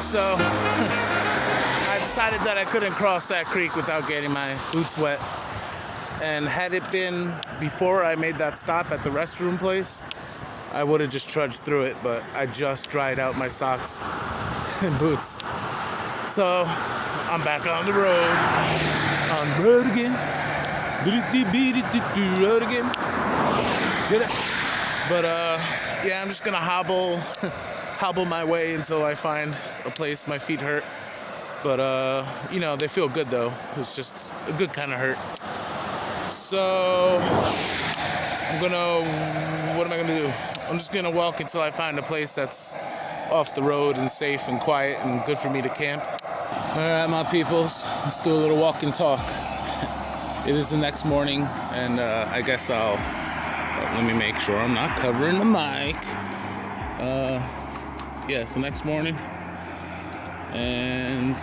so I decided that I couldn't cross that creek without getting my boots wet. And had it been before I made that stop at the restroom place, I would have just trudged through it, but I just dried out my socks and boots. So I'm back on the road. On the road again. Road again. But yeah, I'm just gonna hobble my way until I find a place. My feet hurt, but you know, they feel good though. It's just a good kind of hurt. So what am I gonna do? I'm just gonna walk until I find a place that's off the road and safe and quiet and good for me to camp. All right, my peoples, let's do a little walk and talk. It is the next morning, and I guess let me make sure I'm not covering the mic. Yeah, it's the next morning, and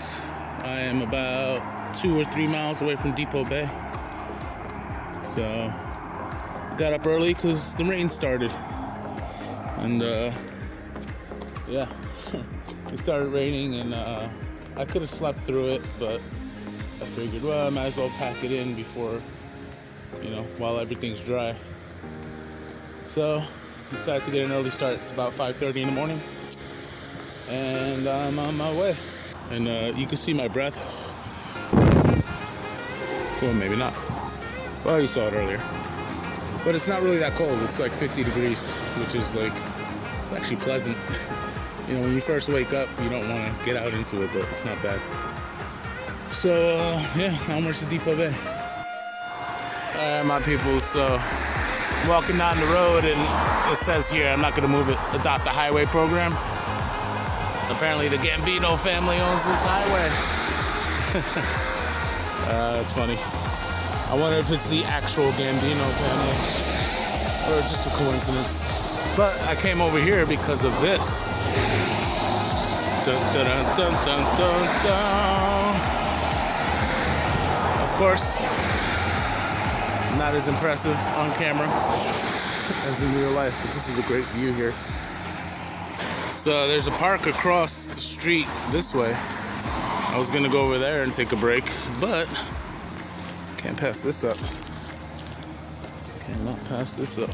I am about 2 or 3 miles away from Depoe Bay. So I got up early because the rain started, and yeah, it started raining, and I could have slept through it, but I figured, well, I might as well pack it in before, you know, while everything's dry. So decided to get an early start. It's about 5:30 in the morning, and I'm on my way. And you can see my breath. Well, maybe not. Well, you saw it earlier. But it's not really that cold. It's like 50 degrees, which is like, it's actually pleasant. You know, when you first wake up, you don't want to get out into it, but it's not bad. So, yeah, onwards to Depoe Bay. All right, my people, so walking down the road, and it says here, I'm not going to move it, adopt the highway program. Apparently the Gambino family owns this highway. That's funny. I wonder if it's the actual Gambino family or just a coincidence. But I came over here because of this. Dun, dun, dun, dun, dun, dun, dun. Of course, not as impressive on camera as in real life, but this is a great view here. So there's a park across the street this way. I was gonna go over there and take a break, but can't pass this up. Cannot pass this up.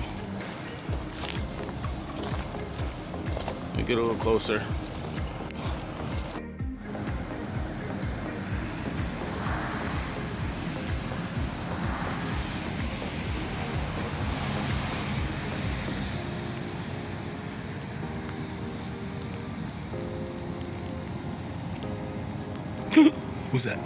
Let me get a little closer. Who's that?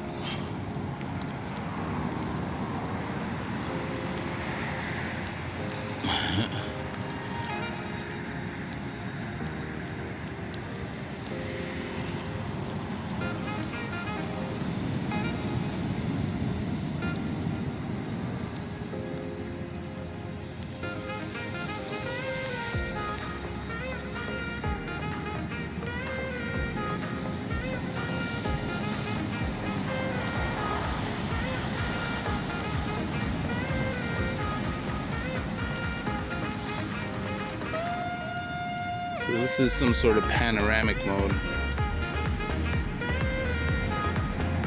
So this is some sort of panoramic mode.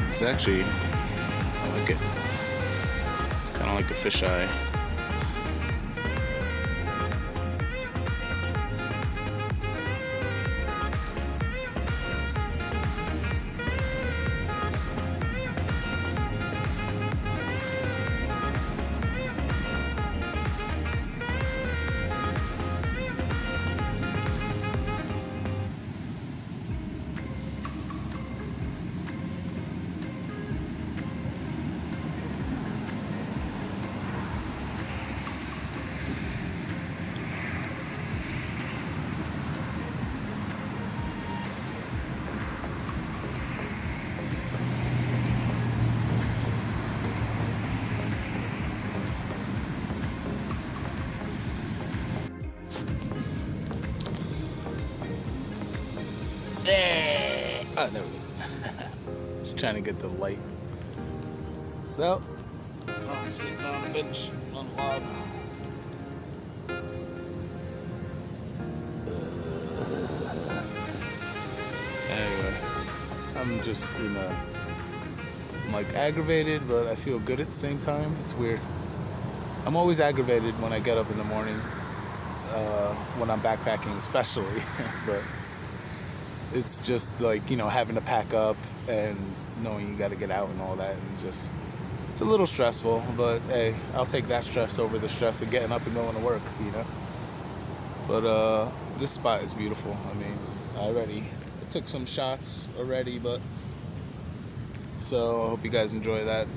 It's actually, I like it. It's kind of like a fisheye. Oh, there it is. Just trying to get the light. So, I'm sitting on a bench on a log. Anyway, I'm just I'm like aggravated, but I feel good at the same time. It's weird. I'm always aggravated when I get up in the morning, when I'm backpacking especially, but it's just like, having to pack up and knowing you got to get out and all that, and just, it's a little stressful, but hey, I'll take that stress over the stress of getting up and going to work, But this spot is beautiful. I mean, I took some shots already, but so I hope you guys enjoy that.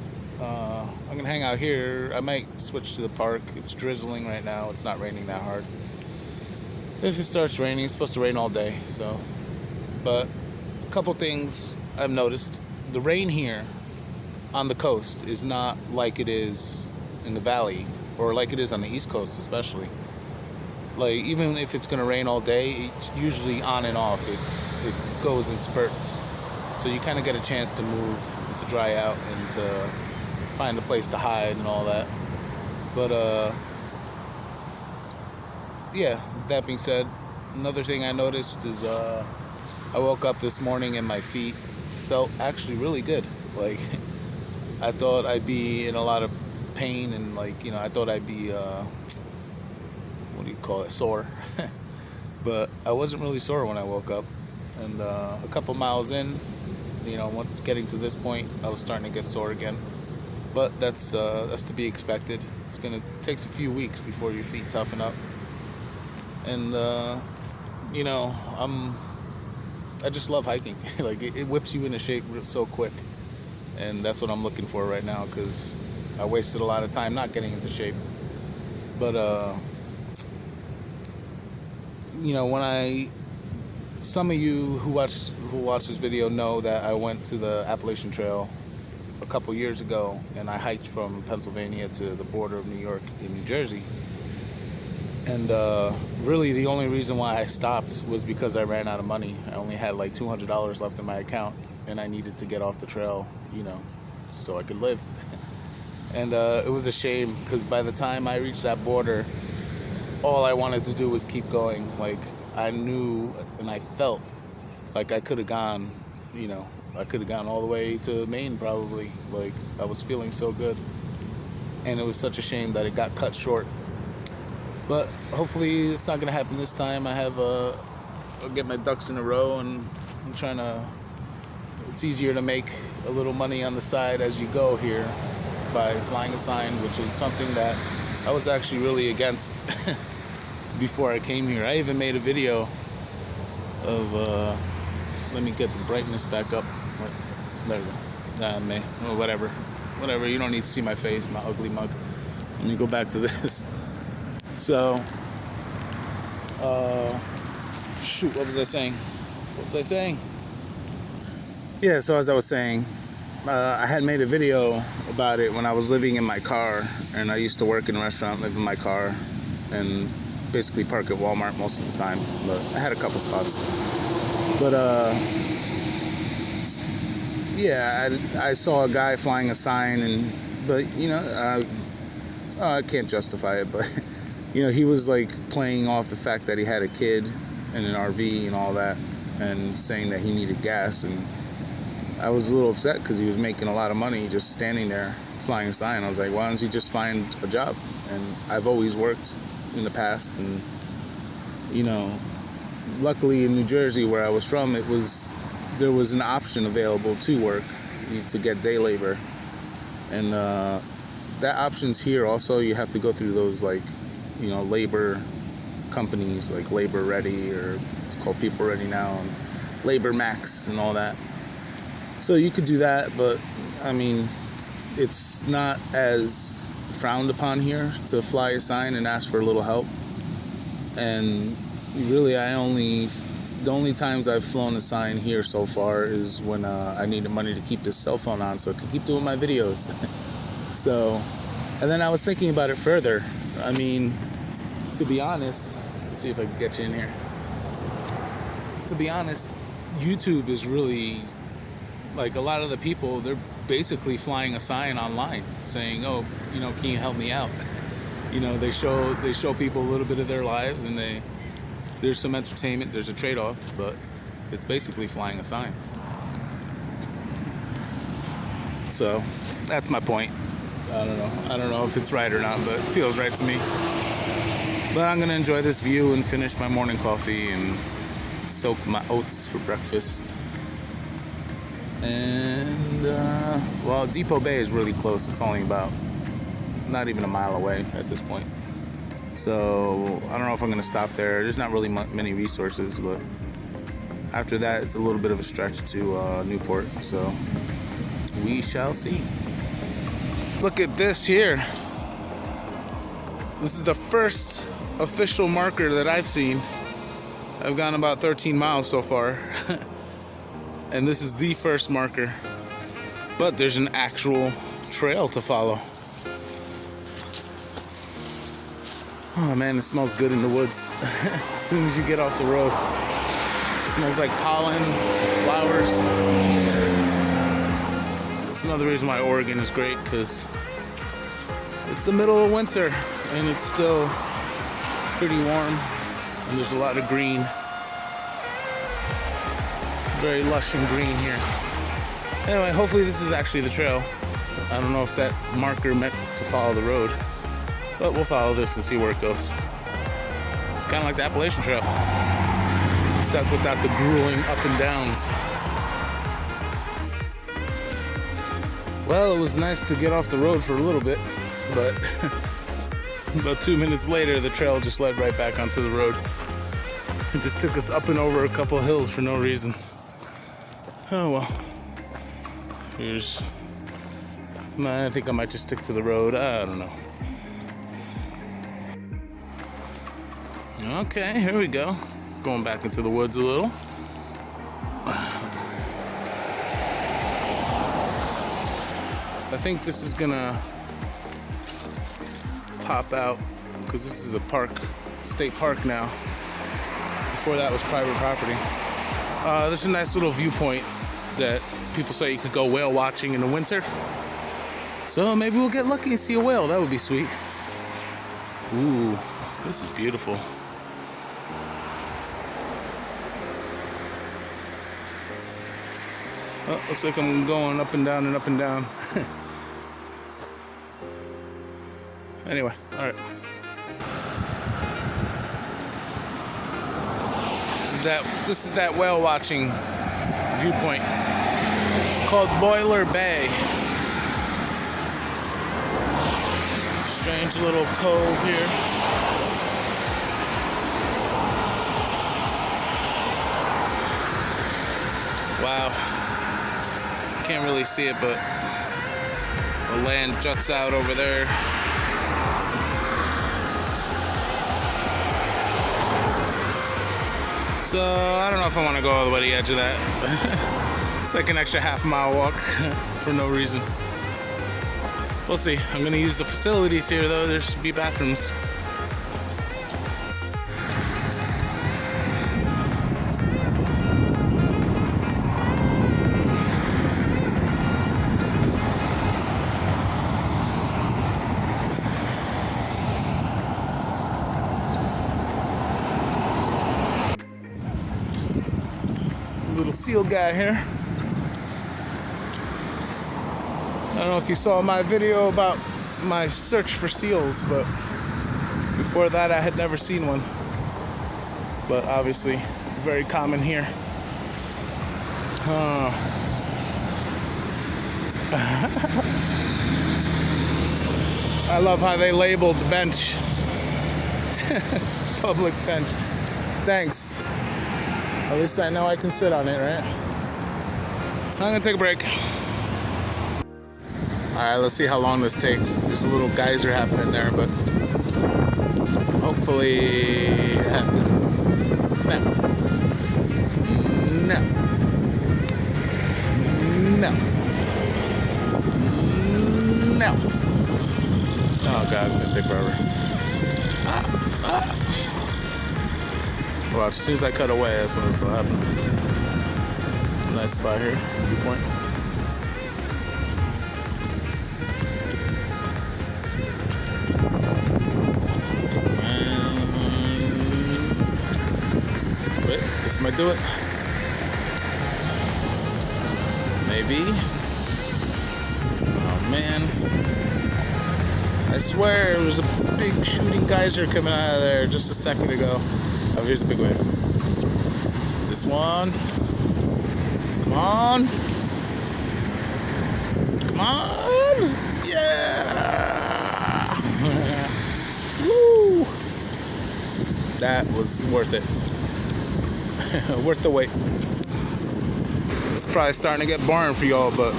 I'm gonna hang out here. I might switch to the park. It's drizzling right now. It's not raining that hard. If it starts raining, it's supposed to rain all day. So, but a couple things I've noticed: the rain here on the coast is not like it is in the valley, or like it is on the East Coast, especially. Like, even if it's gonna rain all day, it's usually on and off. It goes in spurts. So you kind of get a chance to move, and to dry out, and to find a place to hide and all that. But yeah, that being said, another thing I noticed is I woke up this morning and my feet felt actually really good. Like, I thought I'd be in a lot of pain, and I thought I'd be sore. But I wasn't really sore when I woke up. And a couple miles in, once getting to this point, I was starting to get sore again. But that's to be expected. It's gonna takes a few weeks before your feet toughen up. And I just love hiking. Like, it whips you into shape so quick. And that's what I'm looking for right now, because I wasted a lot of time not getting into shape. But some of you who watch this video know that I went to the Appalachian Trail a couple years ago, and I hiked from Pennsylvania to the border of New York in New Jersey. And really the only reason why I stopped was because I ran out of money. I only had like $200 left in my account, and I needed to get off the trail, so I could live. And it was a shame, because by the time I reached that border, all I wanted to do was keep going. Like, I knew and I felt like I could have gone, I could have gone all the way to Maine probably. Like, I was feeling so good. And it was such a shame that it got cut short. But hopefully it's not going to happen this time. I'll get my ducks in a row, and I'm trying to, it's easier to make a little money on the side as you go here by flying a sign, which is something that I was actually really against before I came here. I even made a video of, let me get the brightness back up. There we go. Whatever. You don't need to see my face, my ugly mug. Let me go back to this. So, what was I saying? Yeah, so as I was saying, I had made a video about it when I was living in my car, and I used to work in a restaurant, live in my car, and basically park at Walmart most of the time, but I had a couple spots. But yeah, I saw a guy flying a sign, but I can't justify it, but he was like playing off the fact that he had a kid and an RV and all that, and saying that he needed gas. And I was a little upset because he was making a lot of money just standing there flying a sign. I was like, why don't you just find a job? And I've always worked in the past, and luckily in New Jersey, where I was from, there was an option available to work, to get day labor. And that option's here also. You have to go through those labor companies like Labor Ready, or it's called People Ready now, and Labor Max and all that. So you could do that, but I mean, it's not as frowned upon here to fly a sign and ask for a little help. And really, the only times I've flown a sign here so far is when I needed money to keep this cell phone on so I could keep doing my videos. So, and then I was thinking about it further. I mean, to be honest, let's see if I can get you in here. To be honest, YouTube is really, like, a lot of the people, they're basically flying a sign online saying, oh, can you help me out? They show people a little bit of their lives, and there's some entertainment, there's a trade-off, but it's basically flying a sign. So that's my point. I don't know if it's right or not, but it feels right to me. But I'm gonna enjoy this view and finish my morning coffee and soak my oats for breakfast. And well, Depoe Bay is really close. It's only about not even a mile away at this point. So I don't know if I'm gonna stop there. There's not really many resources, but after that, it's a little bit of a stretch to Newport. So we shall see. Look at this here. This is the first official marker that I've seen. I've gone about 13 miles so far. And this is the first marker. But there's an actual trail to follow. Oh man, it smells good in the woods. As soon as you get off the road. It smells like pollen, flowers. That's another reason why Oregon is great, because it's the middle of winter and it's still pretty warm and there's a lot of green. Very lush and green here. Anyway, hopefully this is actually the trail. I don't know if that marker meant to follow the road, but we'll follow this and see where it goes. It's kind of like the Appalachian Trail, except without the grueling up and downs. Well, it was nice to get off the road for a little bit, but about 2 minutes later, the trail just led right back onto the road. It just took us up and over a couple of hills for no reason. Oh well. I think I might just stick to the road. I don't know. Okay, here we go. Going back into the woods a little. I think this is gonna pop out because this is a park, state park now. Before that was private property. There's a nice little viewpoint that people say you could go whale watching in the winter. So maybe we'll get lucky and see a whale. That would be sweet. Ooh, this is beautiful. Oh, looks like I'm going up and down and up and down. Anyway, all right. This is that whale watching viewpoint. It's called Boiler Bay. Strange little cove here. Wow. Can't really see it, but the land juts out over there. So I don't know if I want to go all the way to the edge of that. It's like an extra half-mile walk for no reason. We'll see. I'm going to use the facilities here, though. There should be bathrooms. Little seal guy here. I don't know if you saw my video about my search for seals, but before that I had never seen one. But obviously very common here. I love how they labeled the bench. Public bench. Thanks. At least I know I can sit on it, right? I'm gonna take a break. Alright, let's see how long this takes. There's a little geyser happening there, but hopefully it happens. Snap. No. No. No. Oh god, it's gonna take forever. Well, as soon as I cut away, that's when it's gonna happen. Nice spot here, viewpoint. Wait, this might do it. baby. Oh man. I swear it was a big shooting geyser coming out of there just a second ago. Oh, here's a big wave. This one. Come on. Come on. Yeah. Woo. That was worth it. Worth the wait. It's probably starting to get boring for y'all, but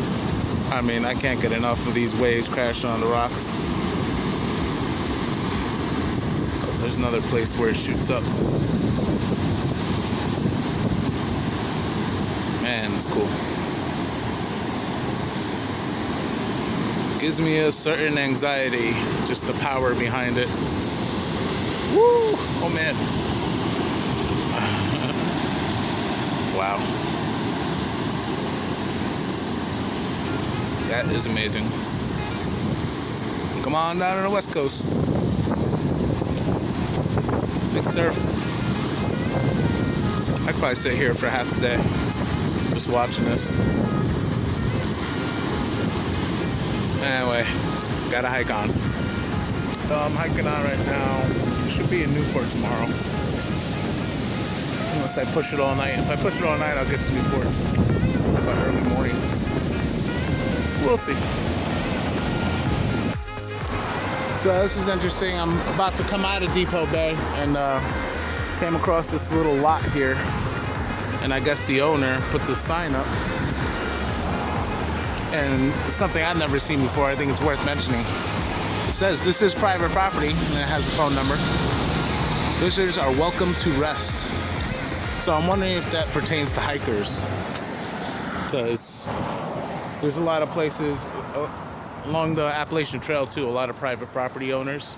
I mean, I can't get enough of these waves crashing on the rocks. Oh, there's another place where it shoots up. Man, it's cool. Gives me a certain anxiety, just the power behind it. Woo! Oh man. Wow. That is amazing. Come on down to the West Coast. Big surf. I could probably sit here for half the day just watching this. Anyway, gotta hike on. So I'm hiking on right now. Should be in Newport tomorrow. Unless I push it all night. If I push it all night, I'll get to Newport by early morning. We'll see. So this is interesting. I'm about to come out of Depoe Bay and came across this little lot here. And I guess the owner put this sign up. And it's something I've never seen before. I think it's worth mentioning. It says, "This is private property," and it has a phone number. "Visitors are welcome to rest." So I'm wondering if that pertains to hikers. Because there's a lot of places along the Appalachian Trail too, a lot of private property owners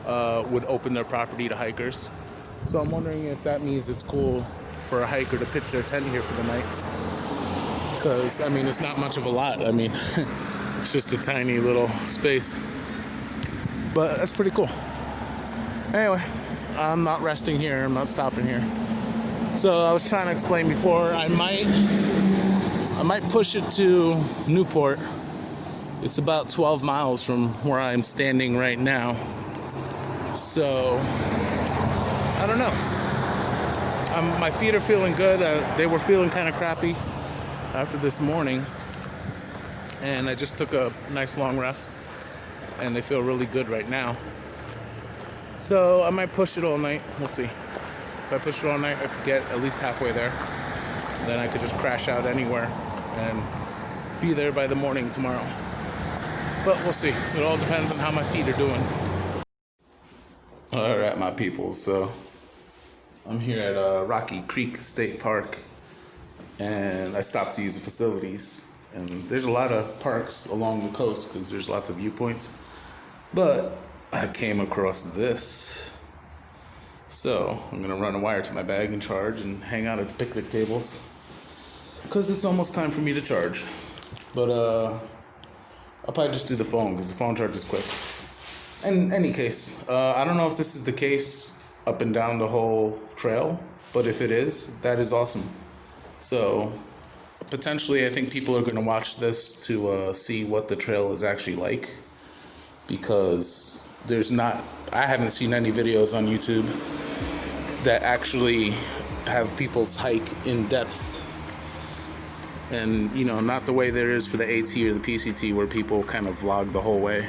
would open their property to hikers. So I'm wondering if that means it's cool for a hiker to pitch their tent here for the night. Because, I mean, it's not much of a lot. I mean, it's just a tiny little space. But that's pretty cool. Anyway, I'm not resting here. I'm not stopping here. So I was trying to explain before, I might push it to Newport. It's about 12 miles from where I'm standing right now. So, I don't know. My feet are feeling good. They were feeling kind of crappy after this morning. And I just took a nice long rest. And they feel really good right now. So I might push it all night. We'll see. If I push it all night, I could get at least halfway there. Then I could just crash out anywhere and be there by the morning tomorrow. But we'll see. It all depends on how my feet are doing. All right, my people. So I'm here at Rocky Creek State Park, and I stopped to use the facilities. And there's a lot of parks along the coast because there's lots of viewpoints. But I came across this. So I'm gonna run a wire to my bag and charge and hang out at the picnic tables because it's almost time for me to charge. But I'll probably just do the phone because the phone charges quick. In any case, I don't know if this is the case up and down the whole trail, but if it is, that is awesome. So potentially I think people are gonna watch this to see what the trail is actually like, because I haven't seen any videos on YouTube that actually have people's hike in depth. And, you know, not the way there is for the AT or the PCT where people kind of vlog the whole way.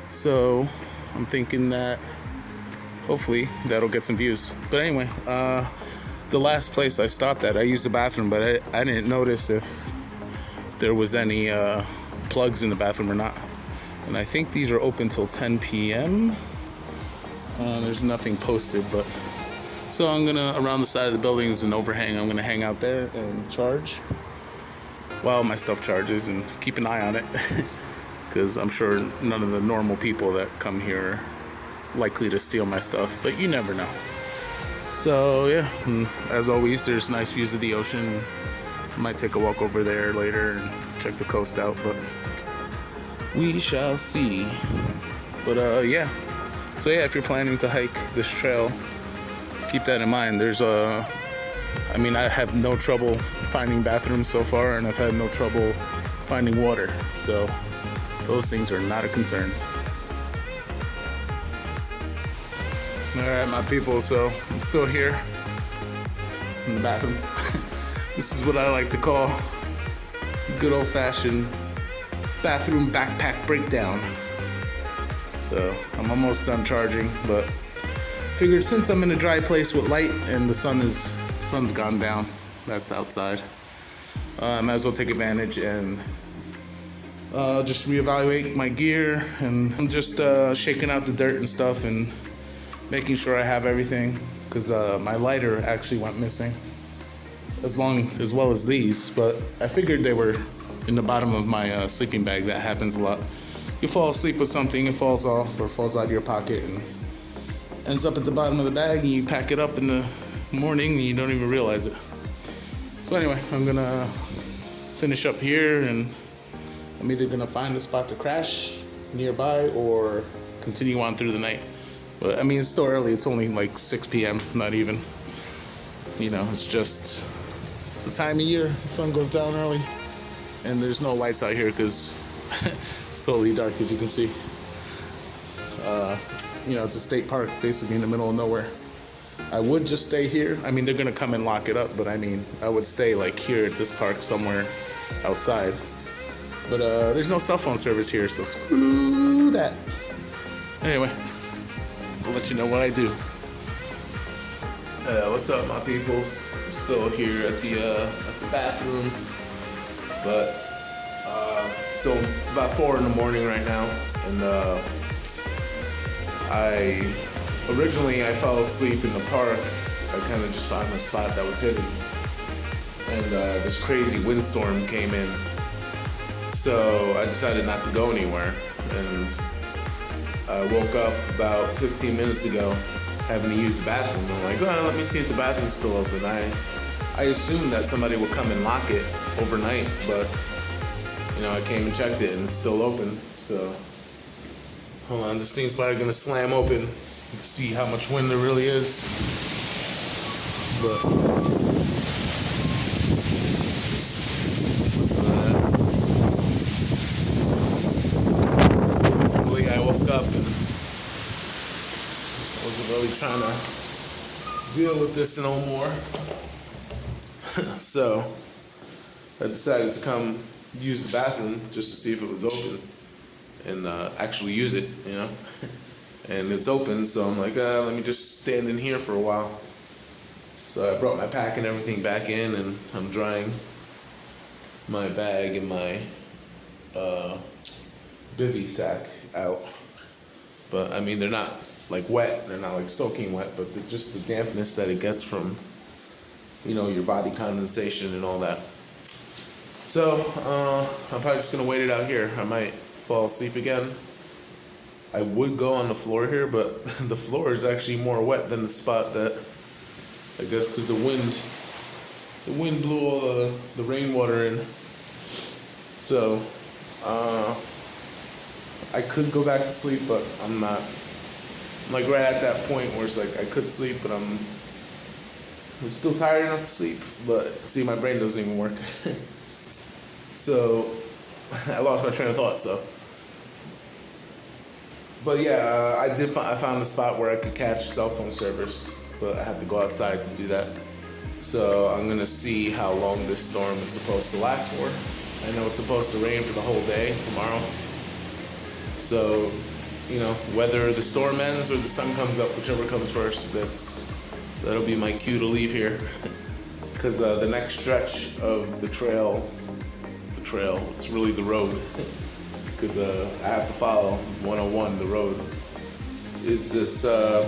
So I'm thinking that hopefully that'll get some views. But anyway, the last place I stopped at, I used the bathroom, but I didn't notice if there was any plugs in the bathroom or not. And I think these are open till 10 p.m. There's nothing posted, but so I'm gonna, around the side of the buildings and overhang, I'm gonna hang out there and charge while my stuff charges and keep an eye on it, because I'm sure none of the normal people that come here are likely to steal my stuff, but you never know. So yeah, and as always, there's nice views of the ocean. I might take a walk over there later and check the coast out, but we shall see. But yeah, so yeah, if you're planning to hike this trail, keep that in mind. There's I I mean, I have no trouble finding bathrooms so far, and I've had no trouble finding water. So those things are not a concern. All right, my people, so I'm still here in the bathroom. This is what I like to call good old-fashioned bathroom backpack breakdown. So I'm almost done charging, but figured since I'm in a dry place with light and the sun's gone down, that's outside, I might as well take advantage and just reevaluate my gear. And I'm just shaking out the dirt and stuff and making sure I have everything, because my lighter actually went missing, as well as these, but I figured they were in the bottom of my sleeping bag. That happens a lot. You fall asleep with something, it falls off or falls out of your pocket and ends up at the bottom of the bag, and you pack it up in the morning and you don't even realize it. So anyway, I'm gonna finish up here, and I'm either gonna find a spot to crash nearby or continue on through the night. But I mean, it's still early. It's only like 6 p.m. Not even. You know, it's just the time of year. The sun goes down early, and there's no lights out here because it's totally dark, as you can see. You know, it's a state park, basically in the middle of nowhere. I would just stay here. I mean, they're gonna come and lock it up, but I mean, I would stay like here at this park somewhere outside. But there's no cell phone service here, so screw that. Anyway, I'll let you know what I do. What's up, my peoples? I'm still here at the bathroom, but so it's about 4 in the morning right now, and Originally, I fell asleep in the park. I kind of just found a spot that was hidden, and this crazy windstorm came in. So I decided not to go anywhere, and I woke up about 15 minutes ago having to use the bathroom. I'm like, oh, let me see if the bathroom's still open. I assumed that somebody would come and lock it overnight, but you know, I came and checked it and it's still open. So hold on, this thing's probably gonna slam open. You can see how much wind there really is. But listen to that. So really, I woke up and I wasn't really trying to deal with this no more. So I decided to come use the bathroom just to see if it was open and actually use it, you know. And it's open, so I'm like, let me just stand in here for a while. So I brought my pack and everything back in, and I'm drying my bag and my bivy sack out. But I mean, they're not like wet, they're not like soaking wet, but just the dampness that it gets from, you know, your body condensation and all that. So I'm probably just gonna wait it out here. I might fall asleep again. I would go on the floor here, but the floor is actually more wet than the spot that, I guess, because the wind blew all the rainwater in. So I could go back to sleep, but I'm not. I'm like right at that point where it's like I could sleep, but I'm still tired enough to sleep. But see, my brain doesn't even work. So I lost my train of thought. So. But yeah, I found a spot where I could catch cell phone service, but I have to go outside to do that. So I'm gonna see how long this storm is supposed to last for. I know it's supposed to rain for the whole day tomorrow. So, you know, whether the storm ends or the sun comes up, whichever comes first, that'll be my cue to leave here. Because the next stretch of the trail, it's really the road. Because I have to follow 101, the road. It's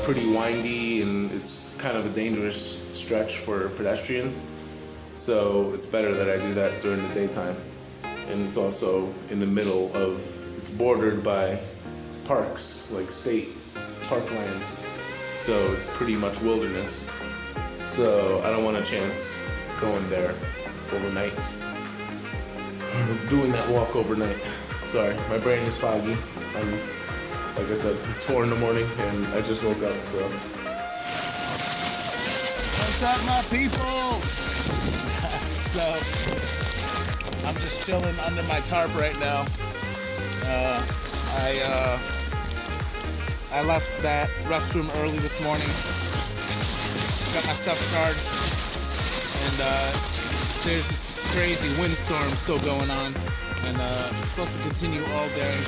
pretty windy, and it's kind of a dangerous stretch for pedestrians. So it's better that I do that during the daytime. And it's also in the middle of, it's bordered by parks, like state parkland. So it's pretty much wilderness. So I don't want a chance going there overnight. Doing that walk overnight. Sorry, my brain is foggy. Like I said, it's 4 in the morning and I just woke up, so. What's up, my people? So, I'm just chilling under my tarp right now. I left that restroom early this morning. Got my stuff charged, and there's this crazy windstorm still going on, and it's supposed to continue all day,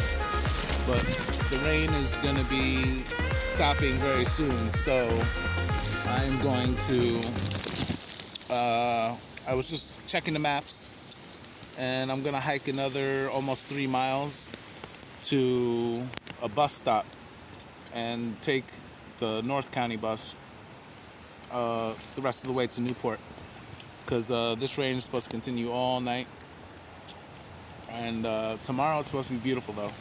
but the rain is gonna be stopping very soon. So I'm going to. I was just checking the maps, and I'm gonna hike another almost 3 miles to a bus stop and take the North County bus the rest of the way to Newport, because this rain is supposed to continue all night, and tomorrow it's supposed to be beautiful though.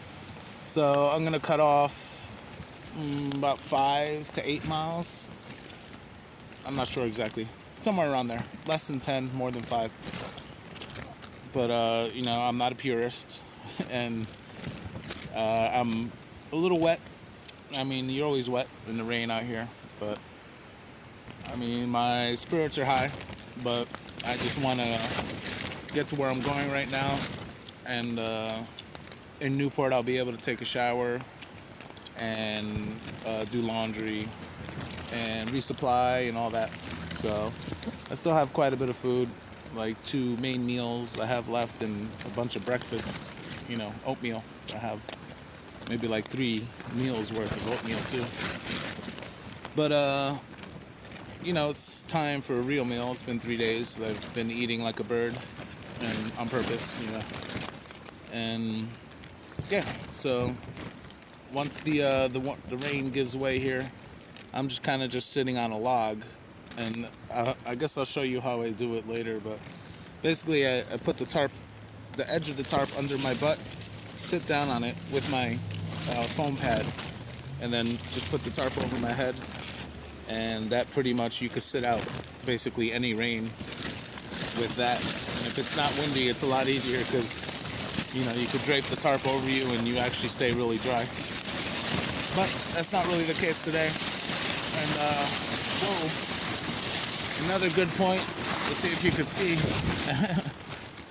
So I'm gonna cut off about 5 to 8 miles. I'm not sure exactly, somewhere around there, less than 10, more than 5. But you know, I'm not a purist, and I'm a little wet. I mean, you're always wet in the rain out here, but I mean, my spirits are high, but I just want to get to where I'm going right now, and in Newport I'll be able to take a shower and do laundry and resupply and all that. So I still have quite a bit of food, like 2 main meals I have left and a bunch of breakfast, you know, oatmeal. I have maybe like 3 meals worth of oatmeal too. But you know, it's time for a real meal. It's been 3 days. I've been eating like a bird, and on purpose, you know. And yeah, so once the rain gives way here, I'm just kind of just sitting on a log, and I guess I'll show you how I do it later. But basically, I put the edge of the tarp under my butt, sit down on it with my foam pad, and then just put the tarp over my head, and that pretty much, you could sit out basically any rain with that. And if it's not windy, it's a lot easier, because you know, you could drape the tarp over you and you actually stay really dry. But that's not really the case today. And whoa, another good point, let's see if you could see.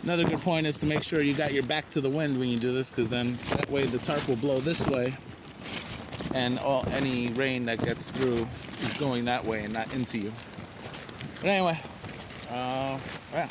Another good point is to make sure you got your back to the wind when you do this, because then that way the tarp will blow this way, and any rain that gets through is going that way and not into you. But anyway, yeah.